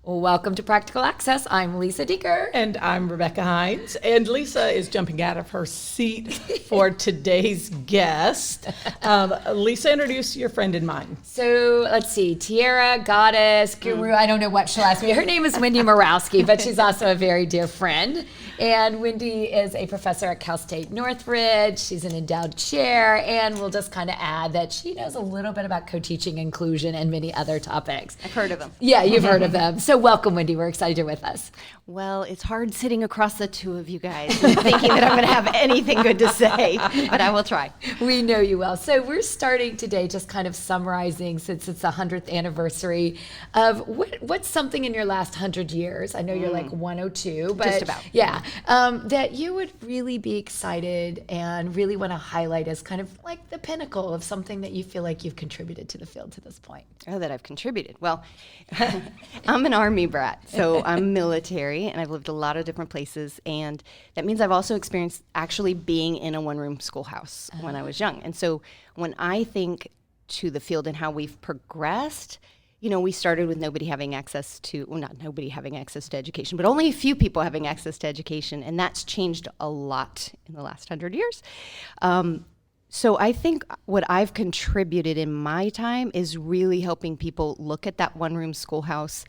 Well, welcome to Practical Access. I'm Lisa Deeker. And I'm Rebecca Hines. And Lisa is jumping out of her seat for today's guest. Lisa, introduce your friend in mine. So let's see, Tiara, goddess, guru, I don't know what she'll ask me. Her name is Wendy Murawski, but she's also a very dear friend. And Wendy is a professor at Cal State Northridge. She's an endowed chair. And we'll just kind of add that she knows a little bit about co-teaching, inclusion, and many other topics. I've heard of them. Yeah, you've heard of them. So welcome, Wendy. We're excited you're with us. Well, it's hard sitting across the two of you guys and thinking that I'm going to have anything good to say, but I will try. We know you will. So we're starting today just kind of summarizing, since it's the 100th anniversary, of what's something in your last 100 years. I know you're like 102, but Just about. Yeah, that you would really be excited and really want to highlight as kind of like the pinnacle of something that you feel like you've contributed to the field to this point. Oh, that I've contributed. Well, I'm an Army brat, so I'm military, and I've lived a lot of different places, and that means I've also experienced actually being in a one-room schoolhouse when I was young. And so when I think to the field and how we've progressed, you know, we started with nobody having access to, well, not nobody having access to education, but only a few people having access to education, and that's changed a lot in the last 100 years. So I think what I've contributed in my time is really helping people look at that one-room schoolhouse,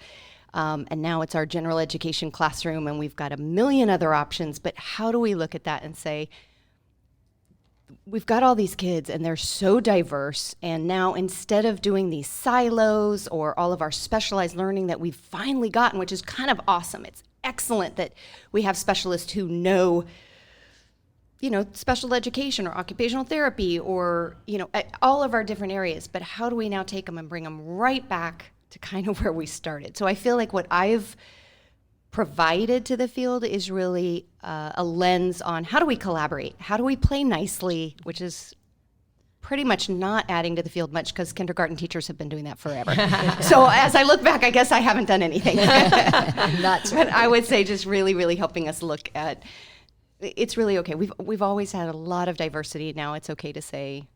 and now it's our general education classroom, and we've got a million other options, but how do we look at that and say, we've got all these kids and they're so diverse, and now instead of doing these silos or all of our specialized learning that we've finally gotten, which is kind of awesome, it's excellent that we have specialists who know, you know, special education or occupational therapy or, you know, all of our different areas, but how do we now take them and bring them right back to kind of where we started? So I feel like what I've provided to the field is really a lens on how do we collaborate? How do we play nicely, which is pretty much not adding to the field much because kindergarten teachers have been doing that forever. So as I look back, I guess I haven't done anything. But I would say just really, really helping us look at, it's really okay. We've always had a lot of diversity. Now it's okay to say,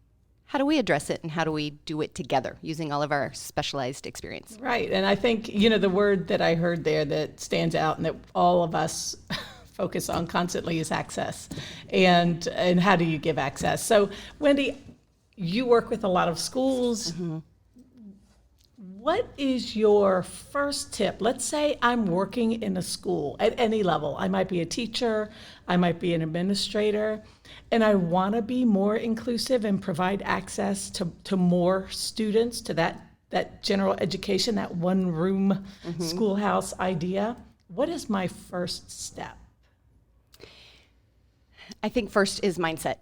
how do we address it and how do we do it together using all of our specialized experience? Right. And I think, you know, the word that I heard there that stands out and that all of us focus on constantly is access. And how do you give access? So, Wendy, you work with a lot of schools. Mm-hmm. What is your first tip? Let's say I'm working in a school at any level. I might be a teacher, I might be an administrator, and I want to be more inclusive and provide access to more students, to that general education, that one-room schoolhouse idea. What is my first step? I think first is mindset.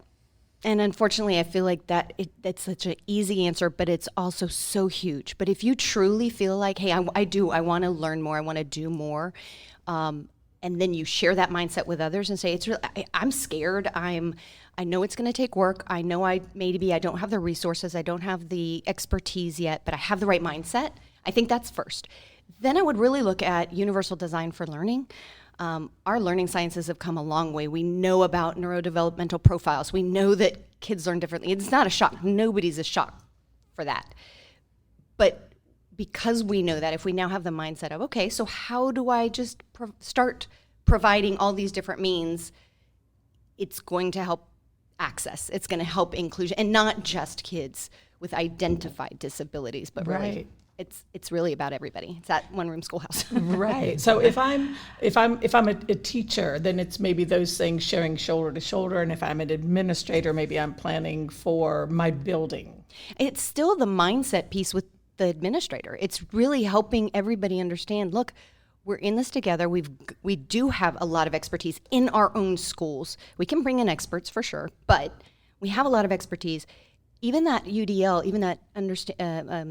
And unfortunately, I feel like that's such an easy answer, but it's also so huge. But if you truly feel like, hey, I want to learn more, I want to do more, and then you share that mindset with others and say, I'm scared, I know it's going to take work, I know maybe I don't have the resources, I don't have the expertise yet, but I have the right mindset. I think that's first. Then I would really look at universal design for learning. Our learning sciences have come a long way. We know about neurodevelopmental profiles. We know that kids learn differently. It's not a shock. Nobody's a shock for that. But because we know that, if we now have the mindset of, okay, so how do I just start providing all these different means, it's going to help access. It's going to help inclusion, and not just kids with identified disabilities, but really it's really about everybody. It's that one-room schoolhouse. Right. So if I'm a teacher, then it's maybe those things sharing shoulder to shoulder, and if I'm an administrator, maybe I'm planning for my building. It's still the mindset piece with the administrator. It's really helping everybody understand, look, we're in this together. We do have a lot of expertise in our own schools. We can bring in experts for sure, but we have a lot of expertise. Even that UDL, even that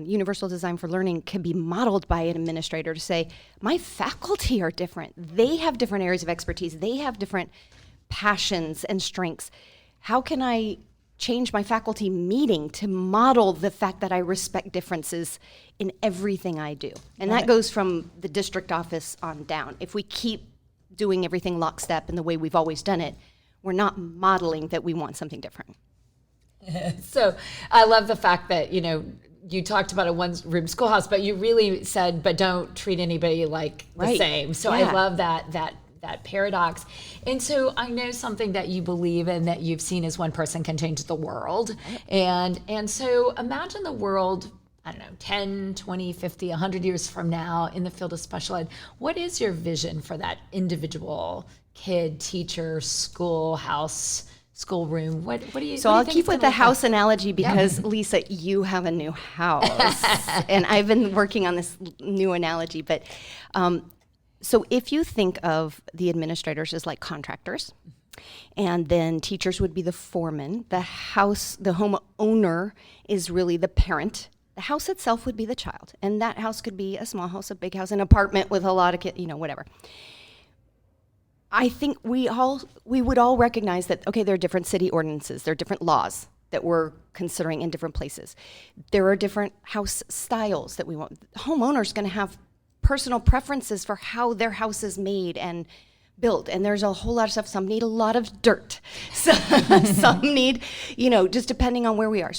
universal design for learning can be modeled by an administrator to say, my faculty are different. They have different areas of expertise. They have different passions and strengths. How can I change my faculty meeting to model the fact that I respect differences in everything I do? And that goes from the district office on down. If we keep doing everything lockstep in the way we've always done it, we're not modeling that we want something different. So I love the fact that, you know, you talked about a one-room schoolhouse, but you really said, but don't treat anybody like the same. So I love that paradox. And so I know something that you believe in that you've seen is one person can change the world. And so imagine the world, I don't know, 10, 20, 50, 100 years from now in the field of special ed. What is your vision for that individual kid, teacher, schoolhouse, schoolroom? What do you? So what do you I'll think keep it's with gonna the look house like? analogy because Lisa, you have a new house, and I've been working on this new analogy. But so if you think of the administrators as like contractors, and then teachers would be the foreman, the home owner is really the parent. The house itself would be the child, and that house could be a small house, a big house, an apartment with a lot of kids, whatever. I think we would all recognize that, okay, there are different city ordinances, there are different laws that we're considering in different places. There are different house styles that we want. The homeowner's going to have personal preferences for how their house is made and built, and there's a whole lot of stuff. Some need a lot of dirt. Some need, just depending on where we are.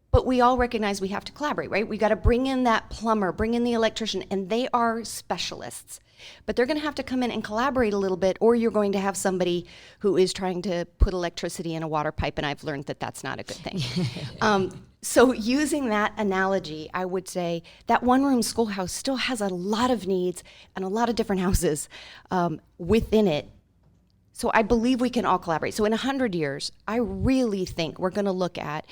But we all recognize we have to collaborate, right? We got to bring in that plumber, bring in the electrician, and they are specialists. But they're going to have to come in and collaborate a little bit, or you're going to have somebody who is trying to put electricity in a water pipe, and I've learned that that's not a good thing. So using that analogy, I would say that one-room schoolhouse still has a lot of needs and a lot of different houses within it. So I believe we can all collaborate. So in 100 years, I really think we're going to look at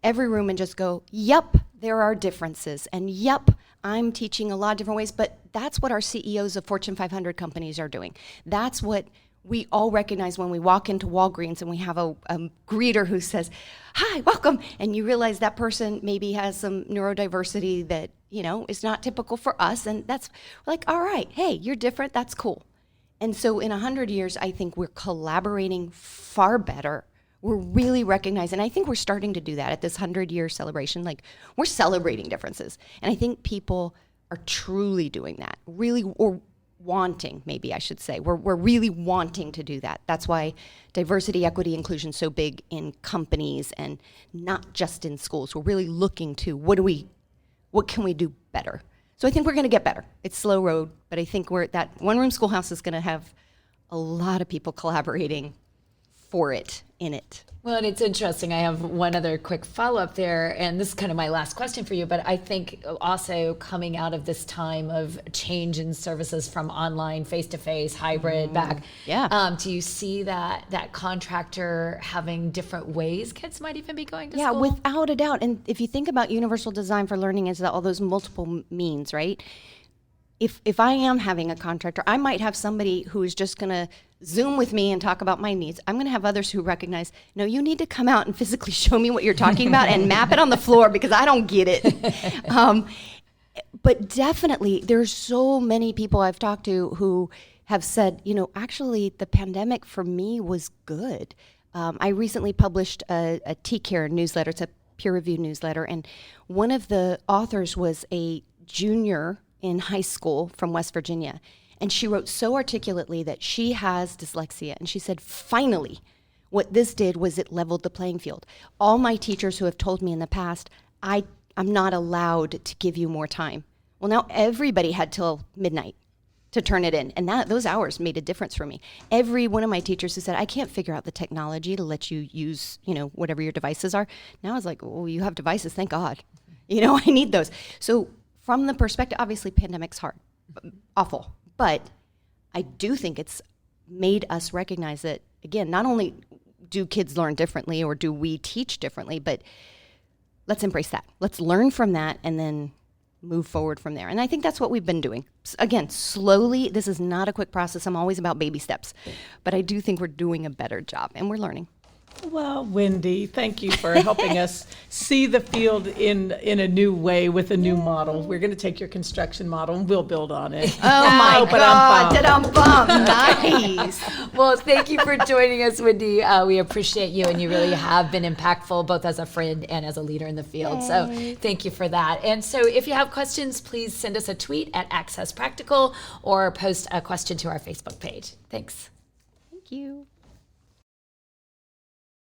every room and just go, yep, there are differences, and yep, I'm teaching a lot of different ways, but that's what our CEOs of Fortune 500 companies are doing. That's what we all recognize when we walk into Walgreens and we have a greeter who says, hi, welcome, and you realize that person maybe has some neurodiversity that, is not typical for us, and that's like, all right, hey, you're different, that's cool. And so in 100 years, I think we're collaborating far better. We're really recognizing, I think we're starting to do that at this 100-year celebration. Like, we're celebrating differences. And I think people are truly doing that, really, or wanting, maybe I should say. We're really wanting to do that. That's why diversity, equity, inclusion is so big in companies and not just in schools. We're really looking to what can we do better? So I think we're going to get better. It's slow road, but I think that one-room schoolhouse is going to have a lot of people collaborating for it, in it. Well, and it's interesting. I have one other quick follow-up there, and this is kind of my last question for you, but I think also coming out of this time of change in services from online, face-to-face, hybrid, back, do you see that contractor having different ways kids might even be going to school? Yeah, without a doubt. And if you think about universal design for learning is all those multiple means, right? If I am having a contractor, I might have somebody who is just going to Zoom with me and talk about my needs. I'm going to have others who recognize, no, you need to come out and physically show me what you're talking about and map it on the floor because I don't get it. But definitely, there's so many people I've talked to who have said, actually, the pandemic for me was good. I recently published a T-Care newsletter. It's a peer-reviewed newsletter. And one of the authors was a junior in high school from West Virginia. And she wrote so articulately that she has dyslexia. And she said, finally, what this did was it leveled the playing field. All my teachers who have told me in the past, I'm not allowed to give you more time. Well, now everybody had till midnight to turn it in. And those hours made a difference for me. Every one of my teachers who said, I can't figure out the technology to let you use, whatever your devices are. Now it's like, oh, you have devices, thank God. I need those. So from the perspective, obviously pandemic's hard, awful. But I do think it's made us recognize that, again, not only do kids learn differently or do we teach differently, but let's embrace that. Let's learn from that and then move forward from there. And I think that's what we've been doing. Again, slowly, this is not a quick process. I'm always about baby steps. But I do think we're doing a better job and we're learning. Well, Wendy, thank you for helping us see the field in a new way with a new model. We're going to take your construction model and we'll build on it. Oh my God, da-dum-bum. Nice. Well, thank you for joining us, Wendy. We appreciate you, and you really have been impactful both as a friend and as a leader in the field. So thank you for that. And so if you have questions, please send us a tweet at Access Practical or post a question to our Facebook page. Thanks. Thank you.